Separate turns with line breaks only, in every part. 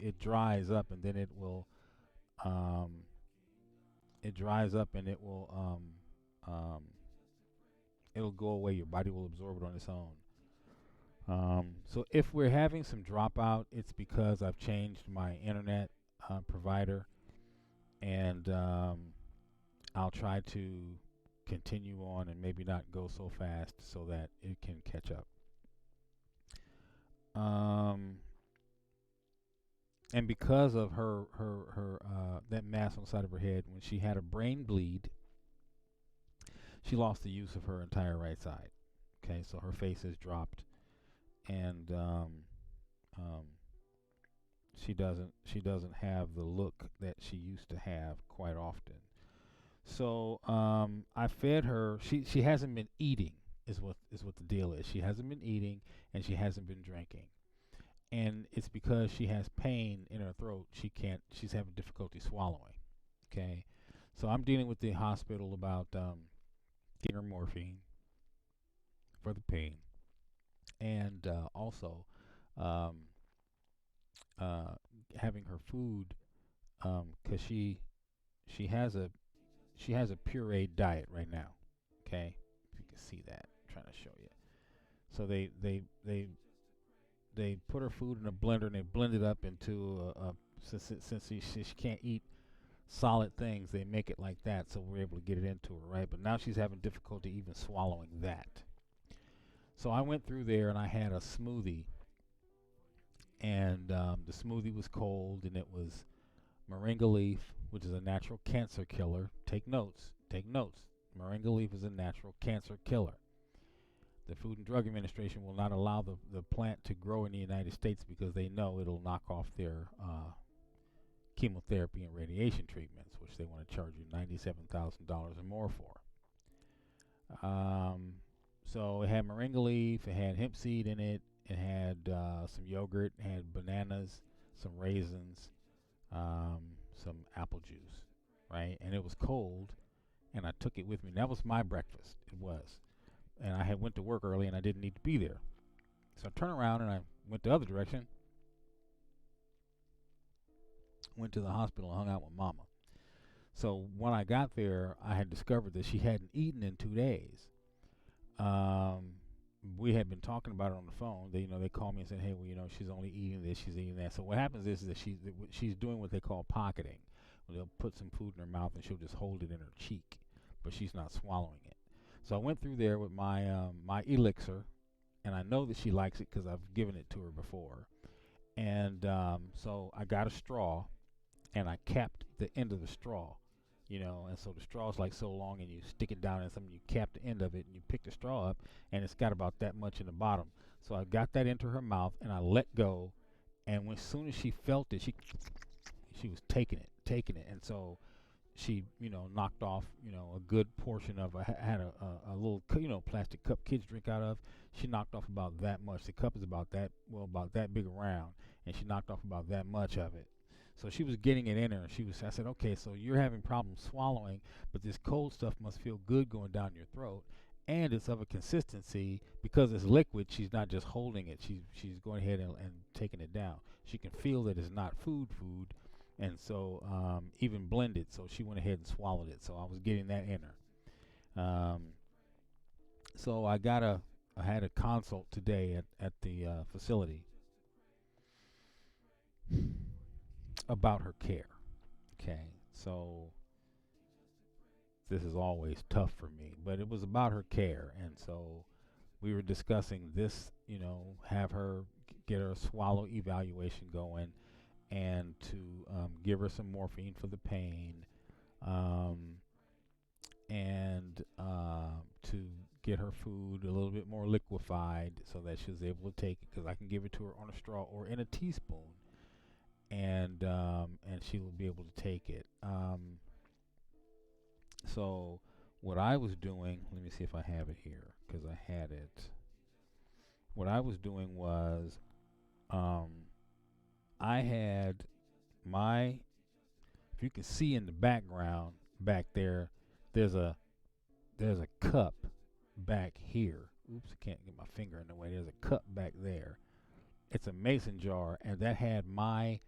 it dries up, and then um, it dries up, and um, it'll go away. Your body will absorb it on its own. So if we're having some dropout, it's because I've changed my internet provider, and I'll try to continue on and maybe not go so fast so that it can catch up. Um, and because of her that mass on the side of her head, when she had a brain bleed, she lost the use of her entire right side. Okay, so her face has dropped, and um, she doesn't have the look that she used to have quite often. So I fed her. She hasn't been eating. Is what the deal is. She hasn't been eating, and she hasn't been drinking, and it's because she has pain in her throat. She can't. She's having difficulty swallowing. Okay, so I'm dealing with the hospital about getting her morphine for the pain, and also um, uh, having her food because she has a she has a pureed diet right now. Okay, if you can see that, I'm trying to show you. So they put her food in a blender and they blend it up into since she can't eat solid things, they make it like that, so we're able to get it into her, right? But now she's having difficulty even swallowing that. So I went through there and I had a smoothie, and the smoothie was cold, and it was moringa leaf, which is a natural cancer killer. Take notes. Take notes. Moringa leaf is a natural cancer killer. The Food and Drug Administration will not allow the plant to grow in the United States because they know it'll knock off their chemotherapy and radiation treatments, which they want to charge you $97,000 or more for. Um, so it had moringa leaf, it had hemp seed in it, it had some yogurt, it had bananas, some raisins, some apple juice, right? And it was cold, and I took it with me. That was my breakfast. It was, and I had went to work early, and I didn't need to be there. So I turned around and I went the other direction. Went to the hospital and hung out with Mama. So when I got there, I had discovered that she hadn't eaten in 2 days. Um, we had been talking about it on the phone. They called me and said, "Hey, well, she's only eating this, she's eating that." So what happens is that she's doing what they call pocketing. Well, they'll put some food in her mouth and she'll just hold it in her cheek, but she's not swallowing it. So I went through there with my elixir, and I know that she likes it because I've given it to her before. And so I got a straw, and I capped the end of the straw, and so the straw is like so long, and you stick it down in something, you cap the end of it, and you pick the straw up, and it's got about that much in the bottom. So I got that into her mouth, and I let go, and as soon as she felt it, she was taking it, and so she, knocked off, a good portion of. I had a little, plastic cup kids drink out of. She knocked off about that much. The cup is about that big around, and she knocked off about that much of it. So she was getting it in her. I said, okay, so you're having problems swallowing, but this cold stuff must feel good going down your throat, and it's of a consistency because it's liquid. She's not just holding it. She's going ahead and taking it down. She can feel that it's not food, and so even blended. So she went ahead and swallowed it. So I was getting that in her. So I had a consult today at the facility about her care. Okay, so this is always tough for me, but it was about her care, and so we were discussing this. Have her get her swallow evaluation going, and to give her some morphine for the pain, um, and to get her food a little bit more liquefied so that she was able to take it, because I can give it to her on a straw or in a teaspoon, and she will be able to take it. So what I was doing, let me see if I have it here because I had it. What I was doing was um, I had my, if you can see in the background back there, there's a there's a cup back here. Oops, I can't get my finger in the way. There's a cup back there. It's a mason jar, and that had my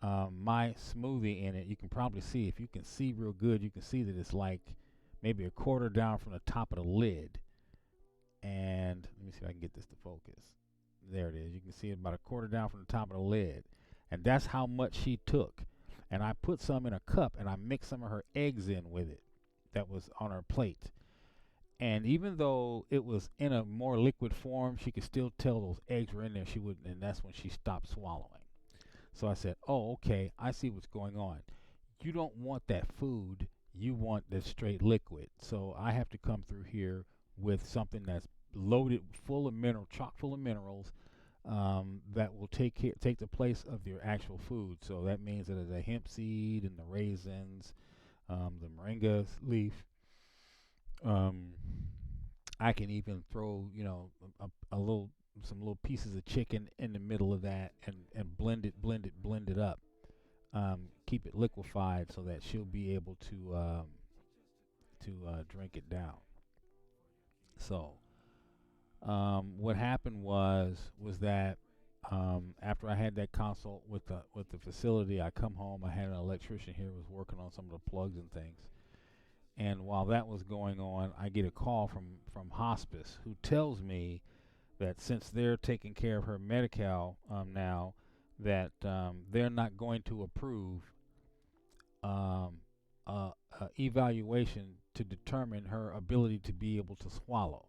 my smoothie in it. You can probably see, if you can see real good, you can see that it's like maybe a quarter down from the top of the lid. And let me see if I can get this to focus. There it is. You can see it about a quarter down from the top of the lid. And that's how much she took. And I put some in a cup and I mixed some of her eggs in with it that was on her plate. And even though it was in a more liquid form, she could still tell those eggs were in there. She wouldn't, and that's when she stopped swallowing. So I said, "Oh, okay, I see what's going on. You don't want that food. You want the straight liquid. So I have to come through here with something that's loaded full of chock full of minerals, that will take the place of your actual food. So that means that the hemp seed and the raisins, the moringa leaf. Um, I can even throw, a little some little pieces of chicken in the middle of that and blend it up. Keep it liquefied so that she'll be able to drink it down. So what happened was that after I had that consult with the facility, I come home. I had an electrician here who was working on some of the plugs and things. And while that was going on, I get a call from hospice who tells me that since they're taking care of her Medi-Cal now, that they're not going to approve a evaluation to determine her ability to be able to swallow.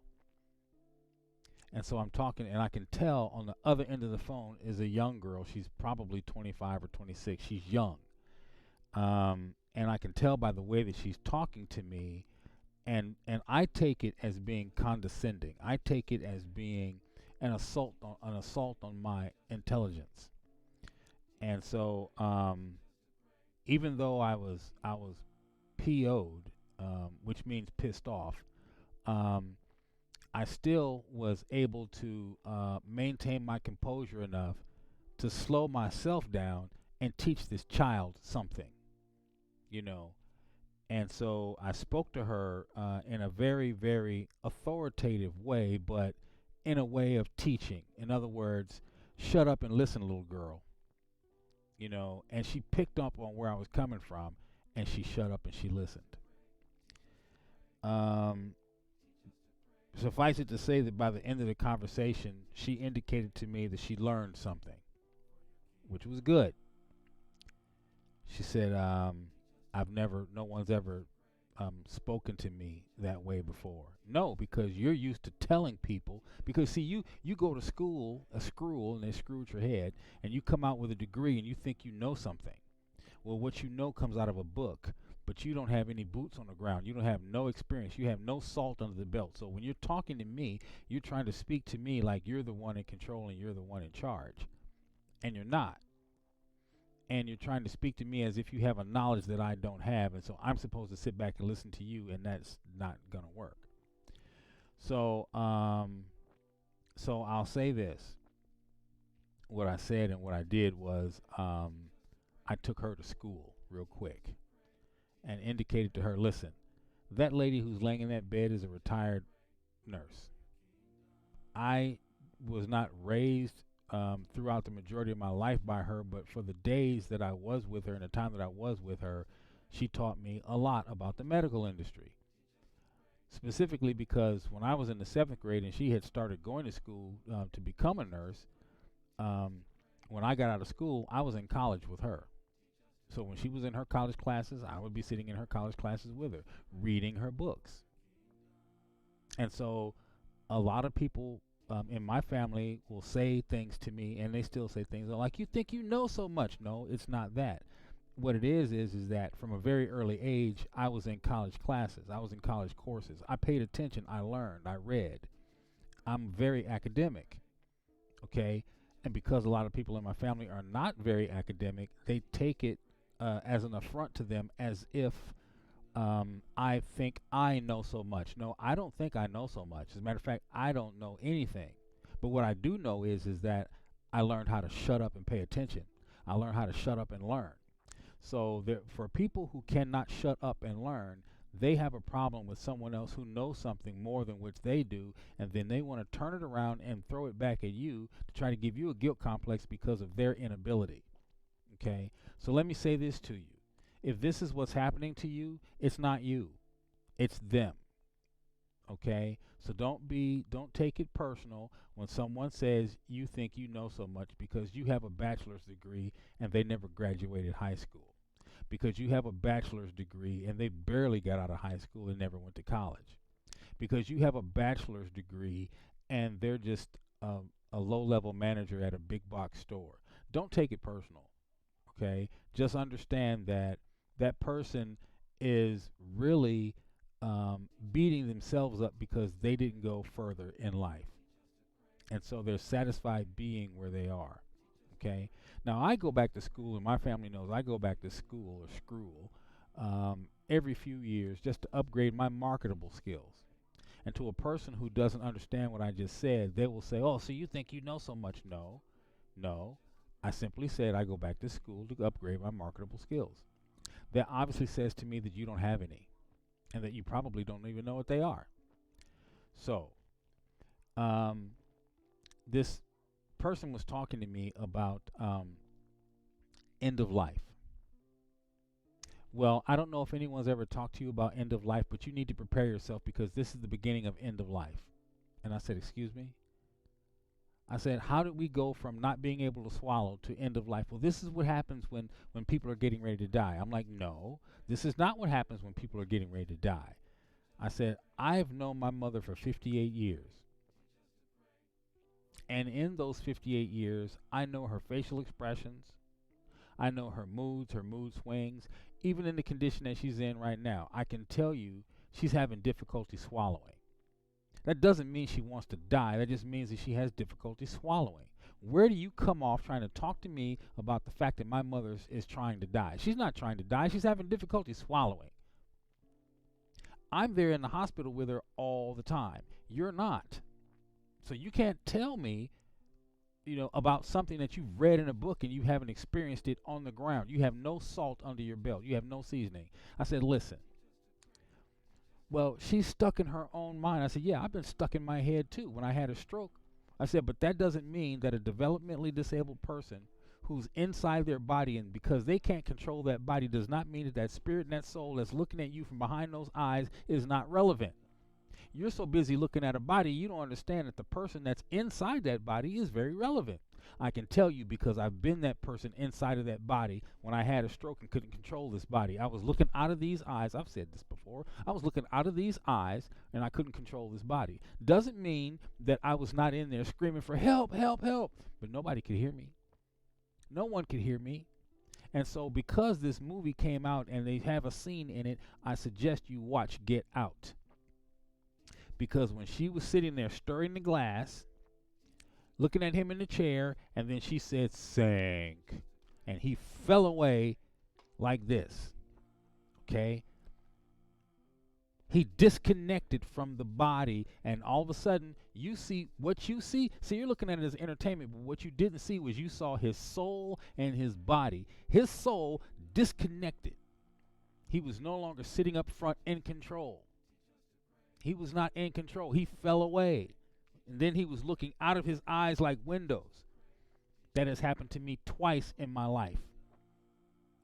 And so I'm talking, and I can tell on the other end of the phone is a young girl. She's probably 25 or 26. She's young. And I can tell by the way that she's talking to me, and I take it as being condescending. I take it as being an assault on my intelligence. And so even though I was PO'd, which means pissed off, I still was able to maintain my composure enough to slow myself down and teach this child something, you know. And so I spoke to her in a very, very authoritative way, but in a way of teaching. In other words, shut up and listen, little girl. And she picked up on where I was coming from, and she shut up and she listened. Um, Suffice it to say that by the end of the conversation, she indicated to me that she learned something, which was good. She said, no one's ever spoken to me that way before. No, because you're used to telling people. Because see, you go to school, a school, and they screw with your head, and you come out with a degree, and you think you know something. Well, what you know comes out of a book, but you don't have any boots on the ground. You don't have no experience. You have no salt under the belt. So when you're talking to me, you're trying to speak to me like you're the one in control and you're the one in charge, and you're not. And you're trying to speak to me as if you have a knowledge that I don't have, and so I'm supposed to sit back and listen to you, and that's not gonna work. So, so I'll say this: what I said and what I did was, I took her to school real quick and indicated to her, listen, that lady who's laying in that bed is a retired nurse. I was not raised throughout the majority of my life by her, but for the days that I was with her and the time that I was with her, she taught me a lot about the medical industry. Specifically because when I was in the 7th grade and she had started going to school to become a nurse, when I got out of school, I was in college with her. So when she was in her college classes, I would be sitting in her college classes with her, reading her books. And so a lot of people in my family will say things to me, and they still say things like, you think you know so much. No, it's not that. What it is that from a very early age, I was in college classes. I was in college courses. I paid attention. I learned. I read. I'm very academic. Okay? And because a lot of people in my family are not very academic, they take it as an affront to them, as if I think I know so much. No, I don't think I know so much. As a matter of fact, I don't know anything. But what I do know is that I learned how to shut up and pay attention. I learned how to shut up and learn. So for people who cannot shut up and learn, they have a problem with someone else who knows something more than which they do, and then they want to turn it around and throw it back at you to try to give you a guilt complex because of their inability. Okay? So let me say this to you. If this is what's happening to you, it's not you, it's them. Okay? So don't take it personal when someone says you think you know so much because you have a bachelor's degree and they never graduated high school. Because you have a bachelor's degree and they barely got out of high school and never went to college. Because you have a bachelor's degree and they're just a low level manager at a big box store. Don't take it personal. Okay? Just understand that that person is really beating themselves up because they didn't go further in life. And so they're satisfied being where they are. Okay? Now, I go back to school, and my family knows I go back to school or school every few years just to upgrade my marketable skills. And to a person who doesn't understand what I just said, they will say, "Oh, so you think you know so much?" No, no. I simply said I go back to school to upgrade my marketable skills. That obviously says to me that you don't have any and that you probably don't even know what they are. So, um, this person was talking to me about end of life. Well, I don't know if anyone's ever talked to you about end of life, but you need to prepare yourself because this is the beginning of end of life. And I said, "Excuse me?" I said, "How did we go from not being able to swallow to end of life?" "Well, this is what happens when people are getting ready to die." I'm like, "No, this is not what happens when people are getting ready to die." I said, "I've known my mother for 58 years. And in those 58 years, I know her facial expressions. I know her moods, her mood swings, even in the condition that she's in right now. I can tell you she's having difficulty swallowing. That doesn't mean she wants to die. That just means that she has difficulty swallowing. Where do you come off trying to talk to me about the fact that my mother is trying to die? She's not trying to die. She's having difficulty swallowing. I'm there in the hospital with her all the time. You're not. So you can't tell me, about something that you've read in a book and you haven't experienced it on the ground. You have no salt under your belt. You have no seasoning." I said, "Listen, well, she's stuck in her own mind." I said, "Yeah, I've been stuck in my head too when I had a stroke." I said, "But that doesn't mean that a developmentally disabled person who's inside their body, and because they can't control that body, does not mean that that spirit and that soul that's looking at you from behind those eyes is not relevant. You're so busy looking at a body, you don't understand that the person that's inside that body is very relevant. I can tell you because I've been that person inside of that body when I had a stroke and couldn't control this body. I was looking out of these eyes. I've said this before. I was looking out of these eyes and I couldn't control this body. Doesn't mean that I was not in there screaming for help, help, help. But nobody could hear me. No one could hear me. And so because this movie came out and they have a scene in it, I suggest you watch Get Out. Because when she was sitting there stirring the glass, looking at him in the chair, and then she said, "Sank." And he fell away like this. Okay? He disconnected from the body, and all of a sudden, you see what you see. See, you're looking at it as entertainment, but what you didn't see was you saw his soul and his body. His soul disconnected. He was no longer sitting up front in control. He was not in control. He fell away. And then he was looking out of his eyes like windows. That has happened to me twice in my life.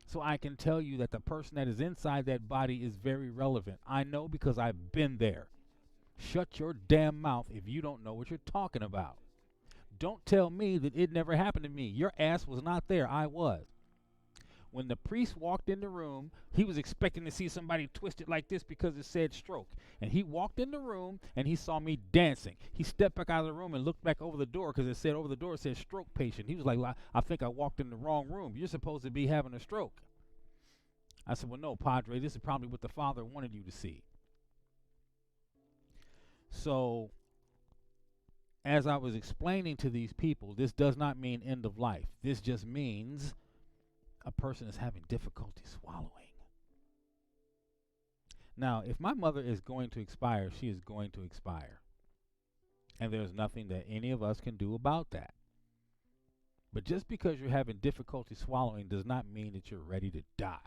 So I can tell you that the person that is inside that body is very relevant. I know because I've been there. Shut your damn mouth if you don't know what you're talking about. Don't tell me that it never happened to me. Your ass was not there. I was. When the priest walked in the room, he was expecting to see somebody twisted like this because it said stroke. And he walked in the room and he saw me dancing. He stepped back out of the room and looked back over the door because it said over the door, it said stroke patient. He was like, "I think I walked in the wrong room. You're supposed to be having a stroke." I said, "Well, no, Padre, this is probably what the Father wanted you to see." So as I was explaining to these people, this does not mean end of life. This just means a person is having difficulty swallowing. Now, if my mother is going to expire, she is going to expire. And there's nothing that any of us can do about that. But just because you're having difficulty swallowing does not mean that you're ready to die.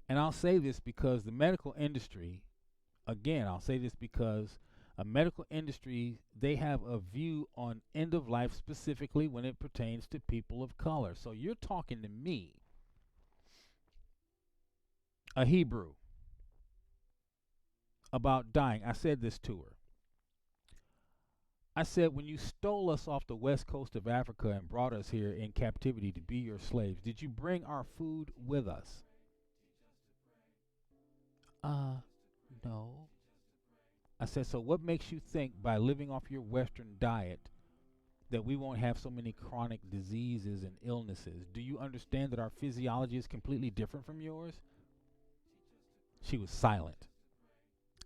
And I'll say this because the medical industry, again, I'll say this because A medical industry, they have a view on end of life specifically when it pertains to people of color. So you're talking to me, a Hebrew, about dying. I said this to her. I said, when you stole us off the west coast of Africa and brought us here in captivity to be your slaves, did you bring our food with us? No. I said, so what makes you think by living off your Western diet that we won't have so many chronic diseases and illnesses? Do you understand that our physiology is completely different from yours? She was silent.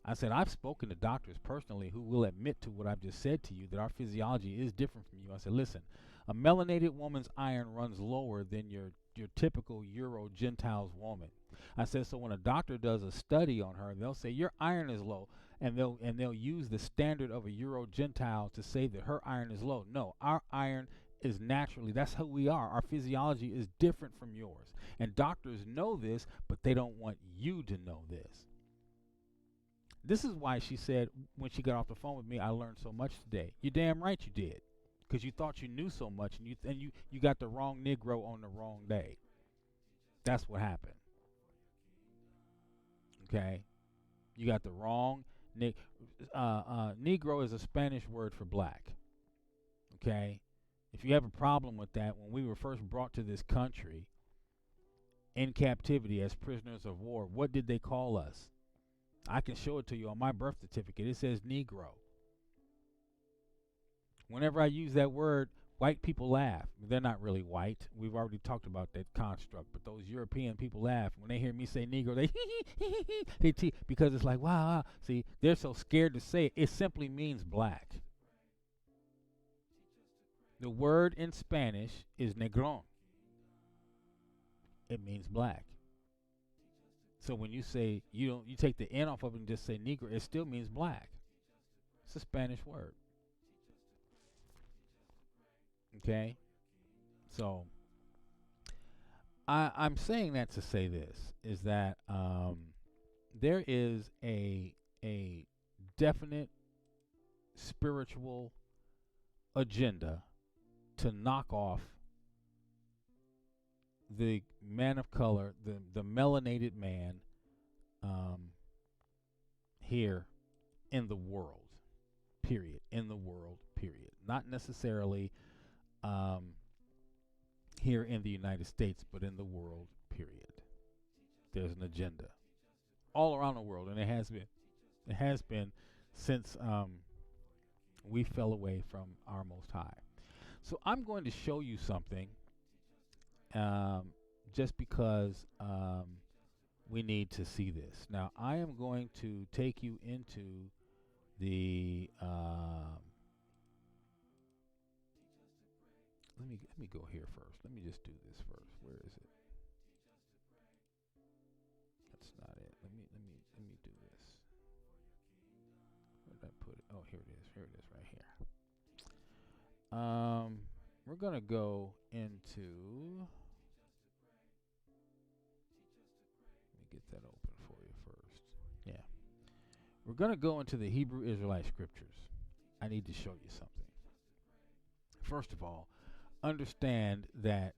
I said, I've spoken to doctors personally who will admit to what I've just said to you, that our physiology is different from you. I said, listen, a melanated woman's iron runs lower than your typical Euro Gentiles woman. I said, so when a doctor does a study on her, they'll say your iron is low, and they'll use the standard of a Euro Gentile to say that her iron is low. No, our iron is naturally, that's who we are. Our physiology is different from yours. And doctors know this, but they don't want you to know this. This is why she said when she got off the phone with me, I learned so much today. You're damn right you did, because you thought you knew so much, and you got the wrong Negro on the wrong day. That's what happened. Okay, you got the wrong Negro is a Spanish word for black. Okay, if you have a problem with that, when we were first brought to this country in captivity as prisoners of war, what did they call us? I can show it to you on my birth certificate. It says Negro. Whenever I use that word, white people laugh. They're not really white. We've already talked about that construct. But those European people laugh. When they hear me say Negro, they because it's like, wow. See, they're so scared to say it. It simply means black. The word in Spanish is negron. It means black. So when you say you take the N off of it and just say Negro, it still means black. It's a Spanish word. Okay? So I'm saying that to say this is that there is a definite spiritual agenda to knock off the man of color, the melanated man here in the world, period. In the world, period. Not necessarily here in the United States, but in the world, period. There's an agenda all around the world, and it has been. It has been since we fell away from our Most High. So I'm going to show you something just because we need to see this. Now, I am going to take you into the let me go here first. Let me just do this first. Where is it? That's not it. Let me do this. Where did I put it? Oh, here it is. Here it is right here. We're gonna go into. Let me get that open for you first. Yeah, we're gonna go into the Hebrew Israelite scriptures. I need to show you something. First of all, understand that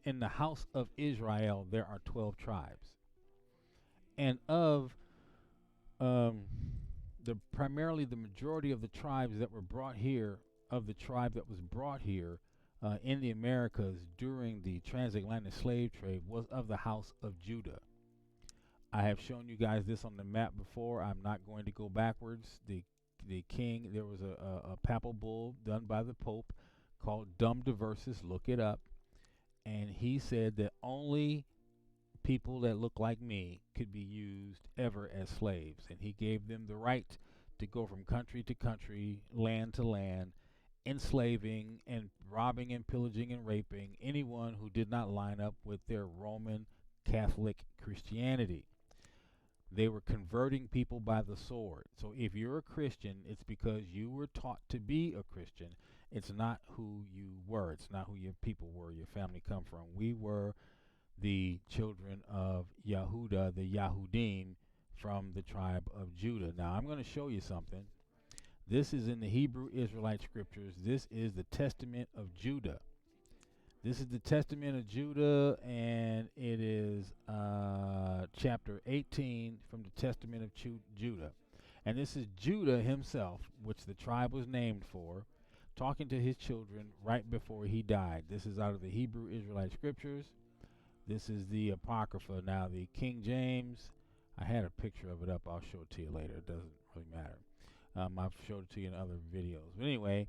in the house of Israel there are 12 tribes, and of primarily the majority of the tribes that were brought here, of the tribe that was brought here in the Americas during the transatlantic slave trade, was of the house of Judah. I have shown you guys this on the map before. I'm not going to go backwards. The king, there was a papal bull done by the Pope called Dum Diversus. Look it up. And he said that only people that look like me could be used ever as slaves. And he gave them the right to go from country to country, land to land, enslaving and robbing and pillaging and raping anyone who did not line up with their Roman Catholic Christianity. They were converting people by the sword. So if you're a Christian, it's because you were taught to be a Christian. It's not who you were. It's not who your people were, your family come from. We were the children of Yahudah, the Yahudim, from the tribe of Judah. Now, I'm going to show you something. This is in the Hebrew Israelite scriptures. This is the Testament of Judah. This is the Testament of Judah, and it is chapter 18 from the Testament of Judah. And this is Judah himself, which the tribe was named for, talking to his children right before he died. This is out of the Hebrew Israelite scriptures. This is the Apocrypha. Now, the King James, I had a picture of it up. I'll show it to you later. It doesn't really matter. I've showed it to you in other videos. But anyway,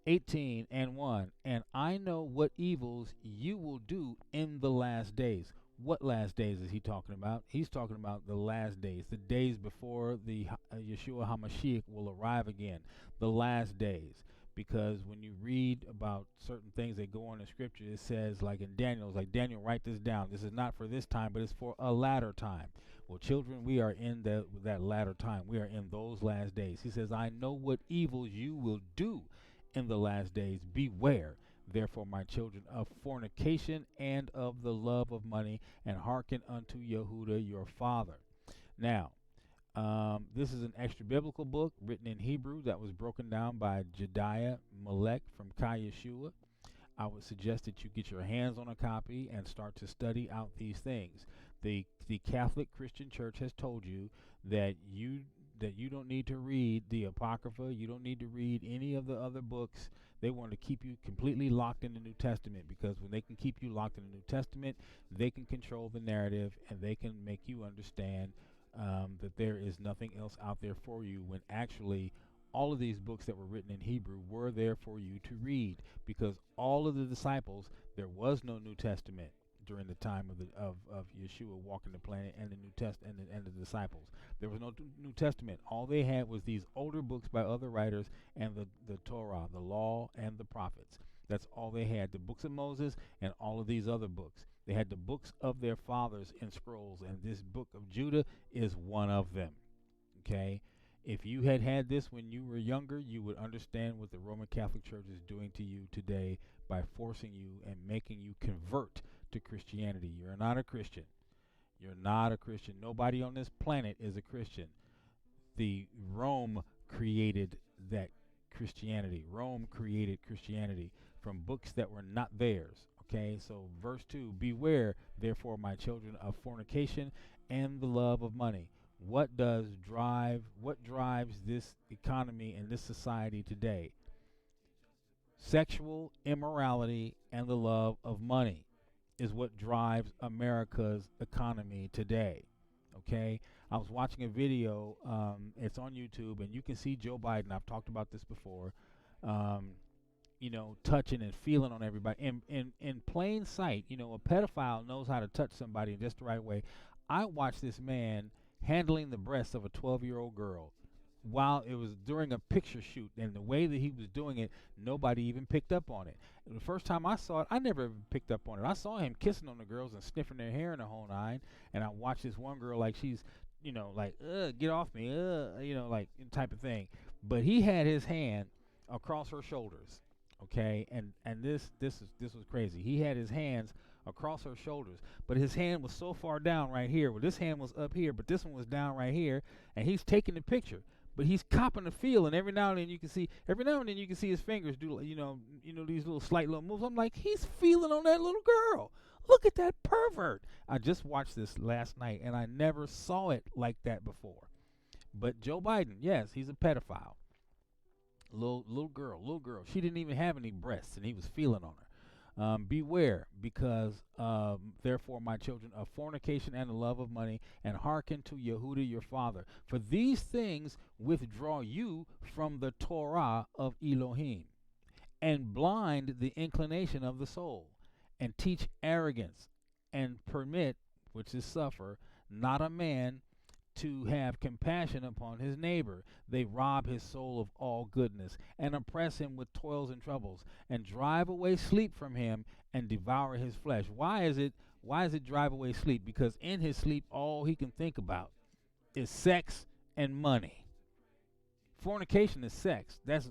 18 and 1. And I know what evils you will do in the last days. What last days is he talking about? He's talking about the last days, the days before the Yeshua HaMashiach will arrive again, the last days. Because when you read about certain things that go on in Scripture, it says, like in Daniel, it's like, Daniel, write this down. This is not for this time, but it's for a latter time. Well, children, we are in that latter time. We are in those last days. He says, I know what evils you will do in the last days. Beware, therefore, my children, of fornication and of the love of money, and hearken unto Yehuda your father. Now, this is an extra biblical book written in Hebrew that was broken down by Jediah Melech from Kai Yeshua. I would suggest that you get your hands on a copy and start to study out these things. The Catholic Christian Church has told you that you don't need to read the Apocrypha. You don't need to read any of the other books. They want to keep you completely locked in the New Testament, because when they can keep you locked in the New Testament, they can control the narrative and they can make you understand that there is nothing else out there for you, when actually all of these books that were written in Hebrew were there for you to read, because all of the disciples, there was no New Testament during the time of Yeshua walking the planet and the New Testament and the disciples. There was no New Testament. All they had was these older books by other writers and the Torah, the law, and the prophets. That's all they had, the books of Moses and all of these other books. They had the books of their fathers in scrolls, and this book of Judah is one of them. Okay? If you had had this when you were younger, you would understand what the Roman Catholic Church is doing to you today by forcing you and making you convert to Christianity. You're not a Christian. You're not a Christian. Nobody on this planet is a Christian. The Rome created that Christianity. Rome created Christianity from books that were not theirs. Okay, so verse 2, beware, therefore, my children, of fornication and the love of money. What drives this economy and this society today? Sexual immorality and the love of money is what drives America's economy today. Okay, I was watching a video, it's on YouTube, and you can see Joe Biden. I've talked about this before. Touching and feeling on everybody in plain sight. A pedophile knows how to touch somebody in just the right way. I watched this man handling the breasts of a 12-year-old girl while it was during a picture shoot, and the way that he was doing it, nobody even picked up on it. The first time I saw it, I never even picked up on it. I saw him kissing on the girls and sniffing their hair in the whole nine, and I watched this one girl like she's, like, get off me, like type of thing. But he had his hand across her shoulders. Okay, and this was crazy. He had his hands across her shoulders, but his hand was so far down right here. Well, this hand was up here, but this one was down right here, and he's taking the picture. But he's copping the feel, and every now and then you can see his fingers do, these little slight little moves. I'm like, he's feeling on that little girl. Look at that pervert. I just watched this last night, and I never saw it like that before. But Joe Biden, yes, he's a pedophile. Little girl. She didn't even have any breasts, and he was feeling on her. Beware, because therefore, my children, of fornication and the love of money, and hearken to Yehuda your father. For these things withdraw you from the Torah of Elohim, and blind the inclination of the soul, and teach arrogance, and permit, which is suffer, not a man to have compassion upon his neighbor. They rob his soul of all goodness, and oppress him with toils and troubles, and drive away sleep from him, and devour his flesh. Why is it drive away sleep? Because in his sleep all he can think about is sex and money. Fornication is sex. That's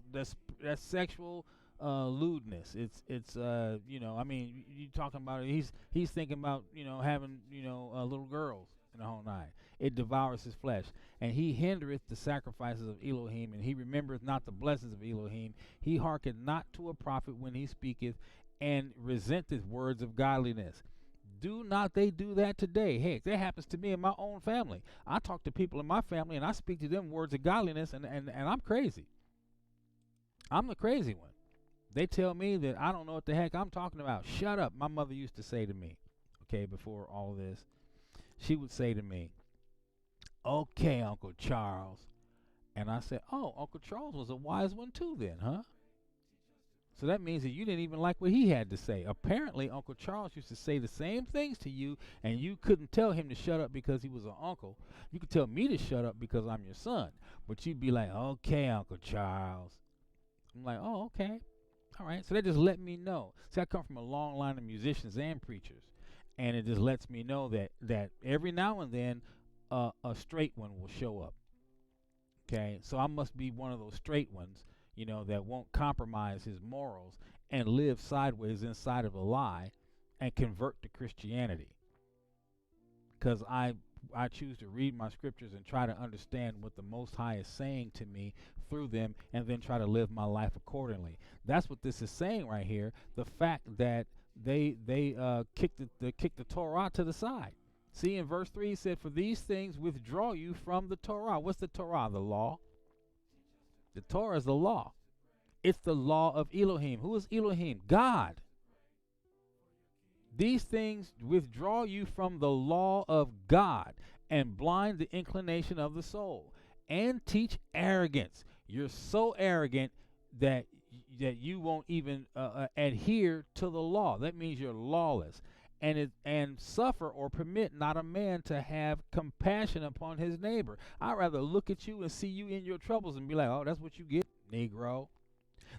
sexual lewdness. It's you talking about it. He's thinking about having little girls. and the whole nine. It devours his flesh. And he hindereth the sacrifices of Elohim, and he remembereth not the blessings of Elohim. He hearkeneth not to a prophet when he speaketh, and resenteth words of godliness. Do not they do that today? Heck, that happens to me in my own family. I talk to people in my family, and I speak to them words of godliness, and I'm crazy. I'm the crazy one. They tell me that I don't know what the heck I'm talking about. Shut up. My mother used to say to me, okay, before all this, she would say to me, okay, Uncle Charles. And I said, oh, Uncle Charles was a wise one too then, huh? So that means that you didn't even like what he had to say. Apparently, Uncle Charles used to say the same things to you, and you couldn't tell him to shut up because he was an uncle. You could tell me to shut up because I'm your son. But you'd be like, okay, Uncle Charles. I'm like, oh, okay. All right. So that just let me know. See, I come from a long line of musicians and preachers, and it just lets me know that every now and then a straight one will show up. Okay. So I must be one of those straight ones, that won't compromise his morals and live sideways inside of a lie and convert to Christianity. Because I choose to read my scriptures and try to understand what the Most High is saying to me through them, and then try to live my life accordingly. That's what this is saying right here. The fact that they kicked the Torah to the side. See, in verse 3 he said, for these things withdraw you from the Torah. What's the Torah? The law. The Torah is the law. It's the law of Elohim. Who is Elohim? God. These things withdraw you from the law of God and blind the inclination of the soul and teach arrogance. You're so arrogant that you won't even adhere to the law. That means you're lawless. And suffer or permit not a man to have compassion upon his neighbor. I'd rather look at you and see you in your troubles and be like, oh, that's what you get, Negro.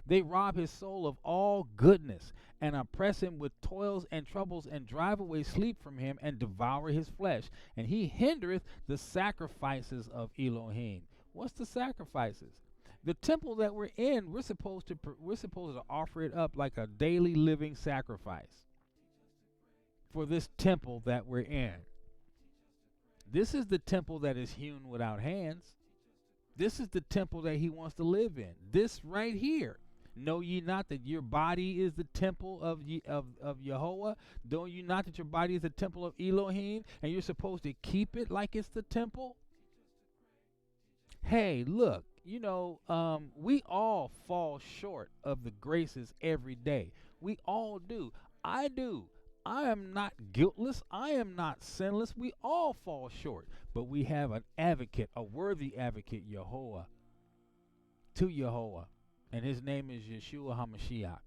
They rob his soul of all goodness and oppress him with toils and troubles and drive away sleep from him and devour his flesh. And he hindereth the sacrifices of Elohim. What's the sacrifices? The temple that we're in, we're supposed to offer it up like a daily living sacrifice for this temple that we're in. This is the temple that is hewn without hands. This is the temple that he wants to live in. This right here. Know ye not that your body is the temple of Yehovah? Know ye not that your body is the temple of Elohim, and you're supposed to keep it like it's the temple? Hey, look, we all fall short of the graces every day. We all do. I do. I am not guiltless. I am not sinless. We all fall short. But we have an advocate, a worthy advocate, Yehovah, to Yehovah. And his name is Yeshua HaMashiach.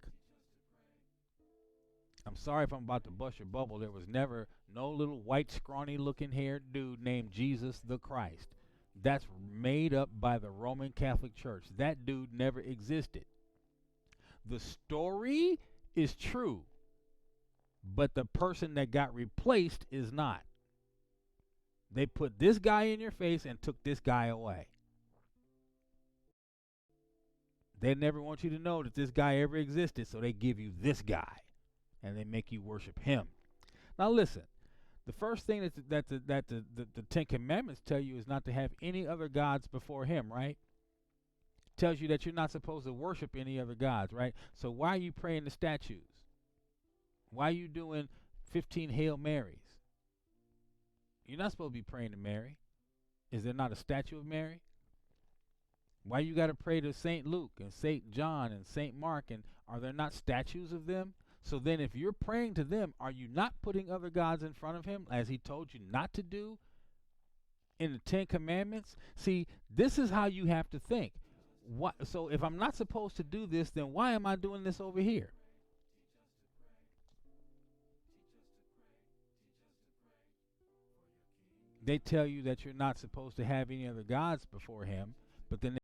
I'm sorry if I'm about to bust your bubble. There was never no little white, scrawny looking haired dude named Jesus the Christ. That's made up by the Roman Catholic Church. That dude never existed. The story is true, but the person that got replaced is not. They put this guy in your face and took this guy away. They never want you to know that this guy ever existed, so they give you this guy, and they make you worship him. Now listen, the first thing that the Ten Commandments tell you is not to have any other gods before him, right? Tells you that you're not supposed to worship any other gods, right? So why are you praying to statues? Why are you doing 15 Hail Marys? You're not supposed to be praying to Mary. Is there not a statue of Mary? Why you got to pray to St. Luke and St. John and St. Mark, and are there not statues of them? So then if you're praying to them, are you not putting other gods in front of him as he told you not to do in the Ten Commandments? See, this is how you have to think. So if I'm not supposed to do this, then why am I doing this over here? They tell you that you're not supposed to have any other gods before him, but then